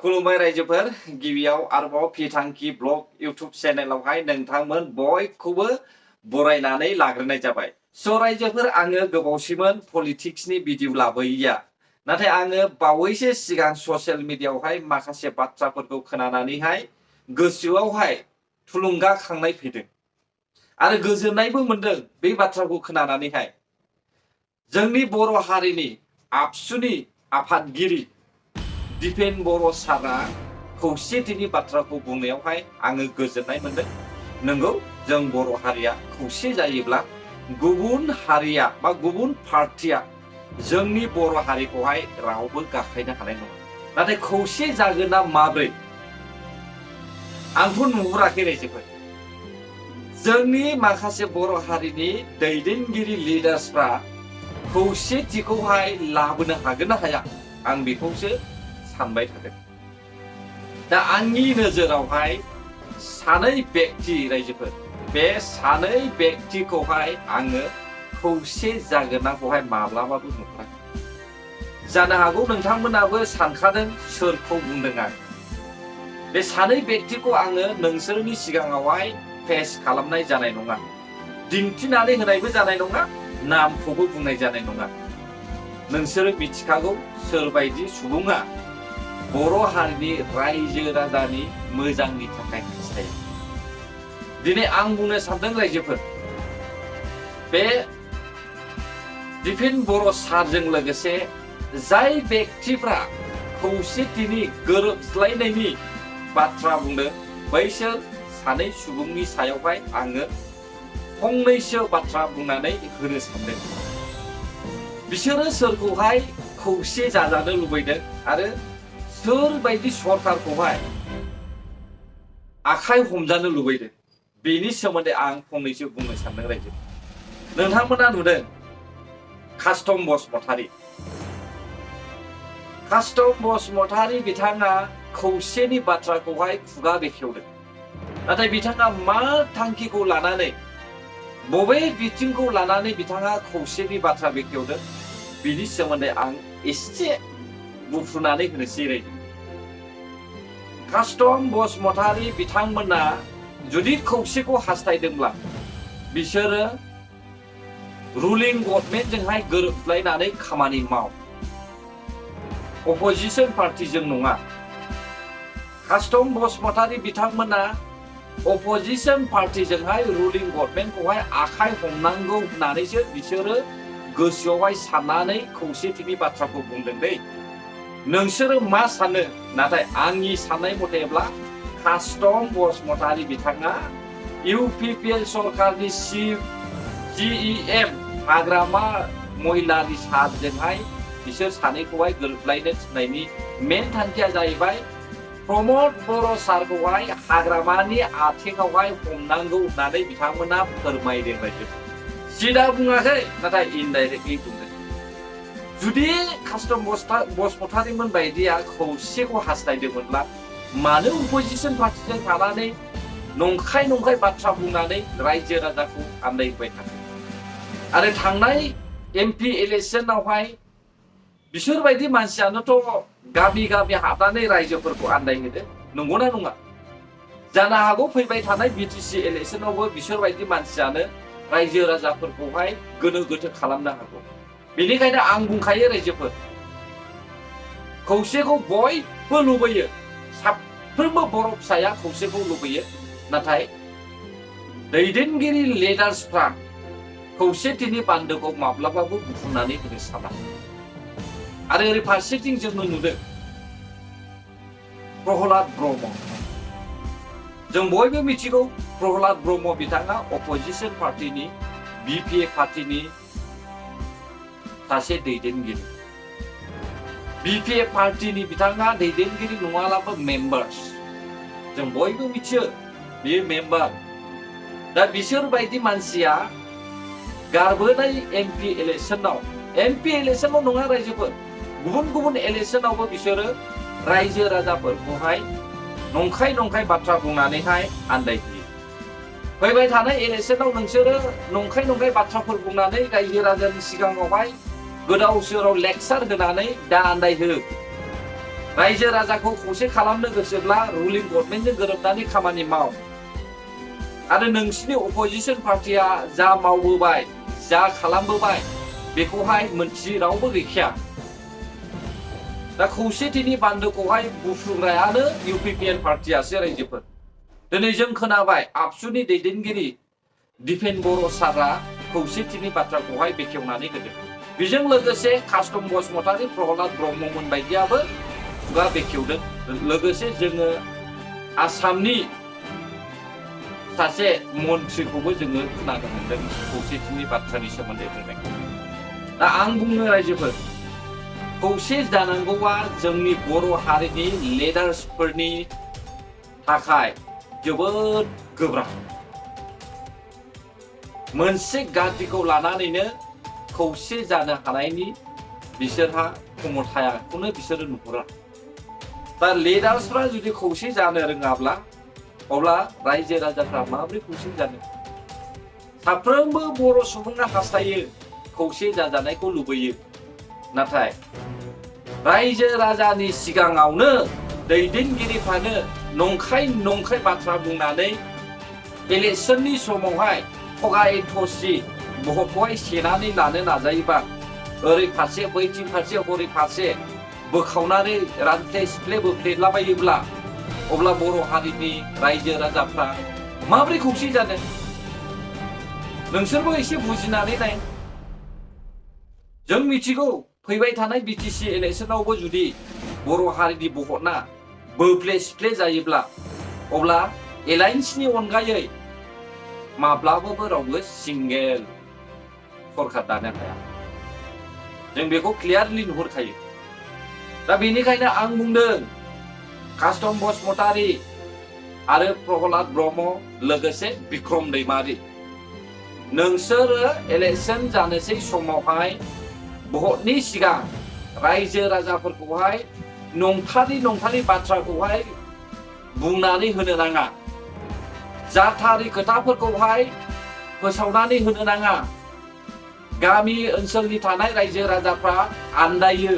खुलुमबाय रायजोफोर गिबियाव आरोबाव फिथांखि ब्लग इउट्यूब चेनेलावहाय नोंथांमोन बयखौबो बरायनानै लाग्रोनाय जाबाय। स' रायजोफोर आङो गोबावसिमोन पलिटिक्सनि भिडिअ लाबोयैया नाथाय आङो बावैसो सिगां ससियेल मिडियायावहाय माखासे बाथ्राफोरखौ खोनानानैहाय गोसोआवहाय थुलुंगाखांनाय फैदों आरो गोजोननायबो मोनदों बे बाथ्राखौ खोनानानैहाय। जोंनि बर' हारिनि आबसुनि आफादगिरि दिपेन बर' सारा खौसेथिनि बाथ्राखौ बुंनायावहाय आङो गोजोननाय मोनदों। नंगौ, जों बर' हारिया खौसे जायोब्ला गुबुन हारिया बा गुबुन पार्टिया जोंनि बर' हारिखौहाय रावबो गाख्लायनो हानाय नङा। नाथाय खौसे जागोना माब्रै आंथ' नुहुराखै रायजोफोर। जोंनि माखासे बर' हारिनि दैदेनगिरि लिडार्सफ्रा खौसेथिखौहाय लाबोनो हागोन ना हाया आं बेखौसो सानबाय थादों। दा आंनि नोजोरावहाय सानै व्यक्ति रायजोफोर, बे सानै व्यक्तिखौहाय आङो खौसे जागोनाखौहाय माब्लाबाबो नुफेराखै। जानो हागौ नोंथांमोनाबो सानखादों सोरखौ बुंदों आं। बे सानै व्यक्तिखौ आङो नोंसोरनि सिगाङावहाय पेश खालामनाय जानाय नङा, दिन्थिनानै होनायबो जानाय नङा, नामखौबो बुंनाय जानाय नङा। नोंसोरो मिथिखागौ सोरबायदि सुबुङा बर' हारिनि रायजो राजानि मोजांनि थाखाय हास्थायो। दिनै आं बुंनो सानदों रायजोफोर, बे दिपेन बर' सारजों लोगोसे जाय व्यक्तिफ्रा खौसेथिनि गोरोबलायनायनि बाथ्रा बुंदों, बैसोर सानै सुबुंनि सायावहाय आङो फंनैसो बाथ्रा बुंनानै होनो सानदों। बिसोरो सोरखौहाय खौसे जाजानो लुबैदों आरो सोरबायदि सरकारखौहाय आखाइ हमजानो लुबैदों, बेनि सोमोन्दै आं फंनैसो बुंनो सानदों रायजो। नोंथांमोना नुदों कास्टम बसुमतारी। कास्टम बसुमतारी बिथाङा खौसेनि बाथ्राखौहाय खुगा बेखेवदों। नाथाय बिथाङा मा थांखिखौ लानानै, बबे बिथिंखौ लानानै बिथाङा खौसेनि बाथ्रा बेखेवदों, बिनि सोमोन्दै आं एसे बुफ्रुनानै होनोसै रायजो। कास्टम बसुमतारी बिथांमोना जुदि खौसेखौ हास्थायदोंब्ला बिसोरो रुलिं गभर्नमेन्टजोंहाय गोरोबलायनानै खामानि माव, अपोजिशन पार्टिजों नङा। कास्टम बसुमतारी बिथांमोना अपोजिशन पार्टिजोंहाय रुलिं गभर्नमेन्टखौहाय आखाइ हमनांगौ होननानैसो बिसोरो गोसोआवहाय साननानै खौसेथिनि बाथ्राखौ बुंदों दै। नोंसोरो मा सानो? नाथाय आंनि साननाय मथेब्ला कास्टम बसुमतारी बिथाङा इउपिपिएल सरकारनि चिफ GEM हाग्रामा महिलानि सारजोंहाय बिसोर सानैखौहाय गोरोबलायनो थिननायनि मेन थांखिया जाहैबाय प्रमद बर' सारखौहाय हाग्रामानि आथिङावहाय हमनांगौ होननानै बिथांमोना फोरमायदों बायदि। सिदा बुङाखै, नाथाय इनडाइरेक्टलि बुंदों। जुदि कास्टम बसुमतारीमोन बायदिया खौसेखौ हास्थायदोंमोनब्ला मानो अपोजिशन पार्टिजों थानानै नंखाय बाथ्रा बुंनानै रायजो राजाखौ आन्दायहोबाय थादों? आरो थांनाय MP इलेक्शनावहाय बिसोरबायदि मानसियानोथ' गामि गामि हाबनानै रायजोफोरखौ आन्दायहोदों, नंगौना नङा? जानो हागौ फैबाय थानाय BTC इलेक्शनावबो बिसोरबायदि मानसियानो रायजो राजाफोरखौहाय गोनो गोथो खालामनो हागौ। बेनिखायनो आं बुंखायो रायजोफोर, खौसेखौ बयबो लुबैयो, साफ्रोमबो बर' फिसाया खौसेखौ लुबैयो। नाथाय दैदेनगिरि लिडार्सफ्रा खौसेथिनि बान्दोखौ माब्लाबाबो बुफुंनानै होनो साना। आरो ओरै फारसेथिं जोङो नुदों प्रहलाद ब्रह्म। जों बयबो मिथिगौ प्रहलाद ब्रह्म बिथाङा अपोजिशन पार्टिनि BPA पार्टिनि सासे दैदेनगिरि। BPA पार्टिनि बिथाङा दैदेनगिरि नङाब्लाबो मेम्बार्स, जों बयबो मिथियो बियो मेम्बार। दा बिसोरबायदि मानसिया गारबोनाय MP इलेक्शनाव नङा रायजोफोर, गुबुन इलेक्शनावबो बिसोरो रायजो राजाफोरखौहाय नंखाय बाथ्रा बुंनानैहाय आन्दायहोयो। फैबाय थानाय इलेक्शनाव नोंसोरो नंखाय बाथ्राफोर बुंनानै रायजो राजानि सिगाङावहाय गोदाव सोराव लेक्सार होनानै दा आन्दायहो। रायजो राजाखौ खौसे खालामनो गोसोब्ला रुलिं गभर्नमेन्टजों गोरोबनानै खामानि माव आरो नोंसिनि अपोजिशन पार्टिया जा मावबोबाय जा खालामबोबाय बेखौहाय मोनथियै रावबो गैखाया दा खौसेथिनि बान्दोखौहाय बुफ्रुग्रायानो इउपिपिएल पार्टियासो रायजोफोर दिनै जों खोनाबाय आबसुनि दैदेनगिरि दिपेन बर' सारआ खौसेथिनि बाथ्राखौहाय बेखेवनानै होदों बेजों लोगोसे कास्टम बसुमतारी प्रहलाद ब्रह्ममोन बायदियाबो खुगा बेखेवदों लोगोसे जोङो आसामनि सासे मन्थ्रिखौबो जोङो खोनानो मोनदों खौसेथिनि बाथ्रानि सोमोन्दै बुंनायखौ दा आं बुङो रायजोफोर खौसे जानांगौआ जोंनि बर' हारिनि लिडार्सफोरनि थाखाय जोबोद गोब्राब मोनसे गाज्रिखौ लानानैनो खौसे जानो हानायनि बिसोरहा क्षमताखौनो बिसोरो नुहुरा दा लिडार्सफ्रा जुदि खौसे जानो रोङाब्ला अब्ला रायजो राजाफ्रा माबोरै खौसे जानो साफ्रोमबो बर' सुबुङा हास्थायो खौसे जाजानायखौ लुबैयो नाथाय रायजो राजानि सिगाङावनो दैदेनगिरिफ्रानो नंखाय बाथ्रा बुंनानै इलेक्शननि समावहाय थगाय थसि भटखौहाय सेनानै लानो नाजायोबा ओरै फारसे बैथिं फारसे हरै फारसे बोखावनानै रानफ्ले सिफ्ले बोफ्लेलाबायोब्ला अब्ला बर' हारिनि रायजो राजाफ्रा माबोरै खौसे जानो नोंसोरबो एसे बुजिनानै नाय जों मिथिगौ फैबाय थानाय बिटिसि इलेक्शनावबो जुदि बर' हारिनि भटआ बोफ्ले सिफ्ले जायोब्ला अब्ला एलायन्सनि अनगायै माब्लाबाबो रावबो सिंगेल सरकार दानो हाया जों बेखौ क्लियारलि नुहुरखायो दा बेनिखायनो आं बुंदों कास्टम बसुमतारी आरो प्रहलाद ब्रह्म लोगोसे बिक्रम दैमारि नोंसोरो इलेक्शन जानोसै समावहाय भटनि सिगां रायजो राजाफोरखौहाय नंथारि बाथ्राखौहाय बुंनानै होनो नाङा जाथारि खोथाफोरखौहाय फोसावनानै होनो नाङा गामि ओनसोलनि थानाय रायजो राजाफ्रा आन्दायो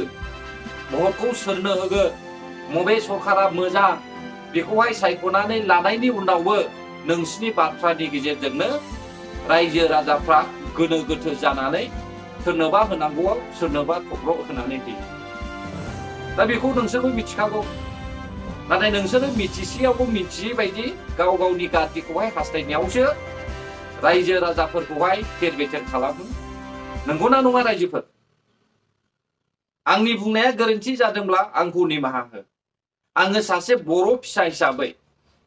भटखौ सोरनो होगोन मबे सरकारा मोजां बेखौहाय सायख'नानै लानायनि उनावबो नोंसिनि बाथ्रानि गेजेरजोंनो रायजो राजाफ्रा गोनो गोथो जानानै सोरनोबा होनांगौआव सोरनोबा थब्र' होनानै होयो दा बेखौ नोंसोरबो मिथिखागौ नाथाय नोंसोरो मिथिसेयावबो मिथियै बायदि गाव गावनि गाज्रिखौहाय हास्थायनायावसो रायजो राजाफोरखौहाय थेर बेथेर खालामो नंगौना नङा रायजोफोर आंनि बुंनाया गोरोन्थि जादोंब्ला आंखौ निमाहा हो आङो सासे बर' फिसा हिसाबै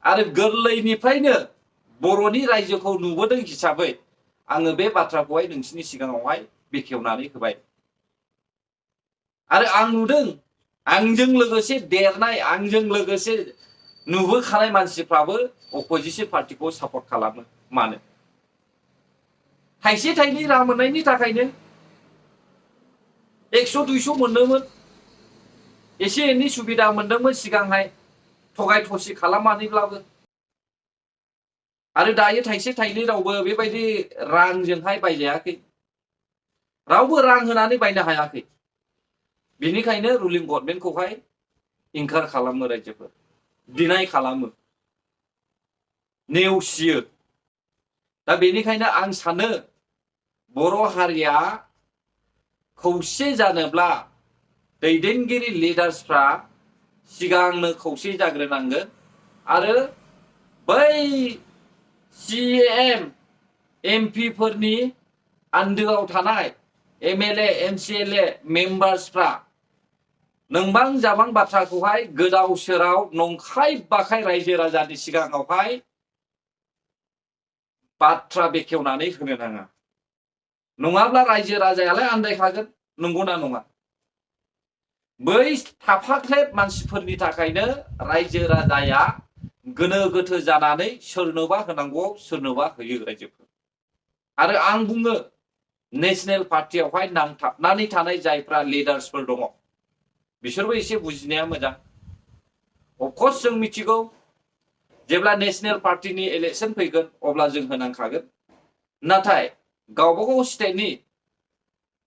आरो गोरलैनिफ्रायनो बर'नि रायजोखौ नुबोदों हिसाबै आङो बे बाथ्राखौहाय नोंसिनि सिगाङावहाय बेखेवनानै होबाय आरो आं नुदों आंजों लोगोसे देरनाय आंजों लोगोसे नुबोखानाय मानसिफ्राबो अपोजिशन पार्टिखौ सापर्ट खालामो मानो थाइसे थाइनै रां मोननायनि थाखायनो 100-200 मोनदोंमोन एसे एनै सुबिदा मोनदोंमोन सिगांहाय थगाय थसि खालामनानैब्लाबो आरो दायो थाइसे थाइनै रावबो बेबायदि रांजोंहाय बायजायाखै रावबो रां होनानै बायनो हायाखै बेनिखायनो रुलिं गभर्नमेन्टखौहाय इनकार खालामो रायजोफोर डिनाय खालामो नेवसियो दा बेनिखायनो आं सानो बर' हारिया खौसे जानोब्ला दैदेनगिरि लिडार्सफ्रा सिगांनो खौसे जाग्रोनांगोन आरो बै CM MP फोरनि आन्दोआव थानाय MLA MCLA मेम्बार्सफ्रा नंबां जाबां बाथ्राखौहाय गोदाव सोराव नंखाय बाखाय रायजो राजानि सिगाङावहाय बाथ्रा बेखेवनानै होनो नाङा नङाब्ला रायजो राजायालाय आन्दायखागोन नंगौना नङा बै थाफाख्लेब मानसिफोरनि थाखायनो रायजो राजाया गोनो गोथो जानानै सोरनोबा होनांगौआव सोरनोबा होयो रायजोफोर आरो आं बुङो नेशनेल पार्टियावहाय नांथाबनानै थानाय जायफ्रा लिडार्सफोर दङ बिसोरबो एसे बुजिनाया मोजां अफकर्स जों मिथिगौ जेब्ला नेशनेल पार्टिनि इलेक्शन फैगोन अब्ला जों होनांखागोन नाथाय गावबागाव स्टेटनि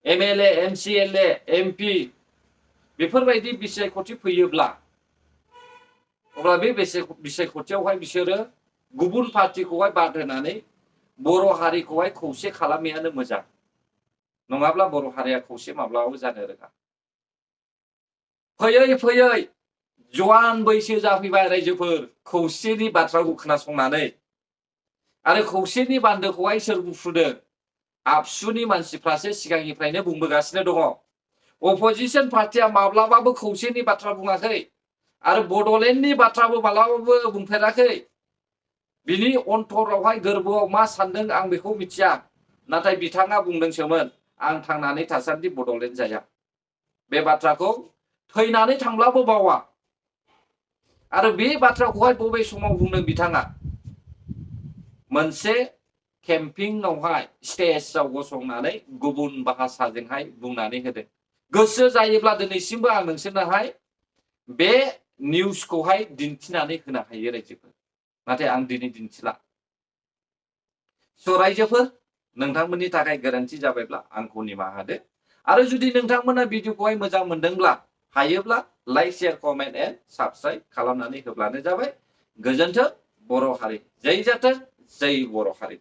MLA MCLA MP बेफोरबायदि बिसायख'थि फैयोब्ला अब्ला बे बिसायख'थियावहाय बिसोरो गुबुन पार्टिखौहाय बाद होनानै बर' हारिखौहाय खौसे खालामनायानो मोजां। नङाब्ला बर' हारिया खौसे माब्लाबाबो जानो रोङा। फैयै फैयै जवान बैसो जाफैबाय रायजोफोर खौसेनि बाथ्राखौ खोनासंनानै। आरो खौसेनि बान्दोखौहाय सोर बुफ्रुदों? आबसुनि मानसिफ्रासो सिगांनिफ्रायनो बुंबोगासिनो दङ। अपोजिशन पार्टिया माब्लाबाबो खौसेनि बाथ्रा बुङाखै आरो बड'लेण्डनि बाथ्राबो माब्लाबाबो बुंफेराखै। बिनि अन्तरावहाय गोरबोआव मा सानदों आं बेखौ मिथिया, नाथाय बिथाङा बुंदोंसोमोन आं थांनानै थासान्दि बड'लेण्ड जाया। बे बाथ्राखौ थैनानै थांब्लाबो बावा। आरो बे बाथ्राखौहाय बबे समाव बुंदों बिथाङा? मोनसे केम्पिंआवहाय स्टेजआव गसंनानै गुबुन भाषाजोंहाय बुंनानै होदों। गोसो जायोब्ला दिनैसिमबो आं नोंसोरनोहाय बे निउसखौहाय दिन्थिनानै होनो हायो रायजोफोर, नाथाय आं दिनै दिन्थिला। स' रायजोफोर, नोंथांमोननि थाखाय गोरोन्थि जाबायब्ला आंखौ निमाहा होदो। आरो जुदि नोंथांमोना भिडिअखौहाय मोजां मोनदोंब्ला हायोब्ला like, share, comment and subscribe खालामनानै होब्लानो जाबाय। गोजोन्थों बर' हारि। जै जाथों, जै बर' हारि।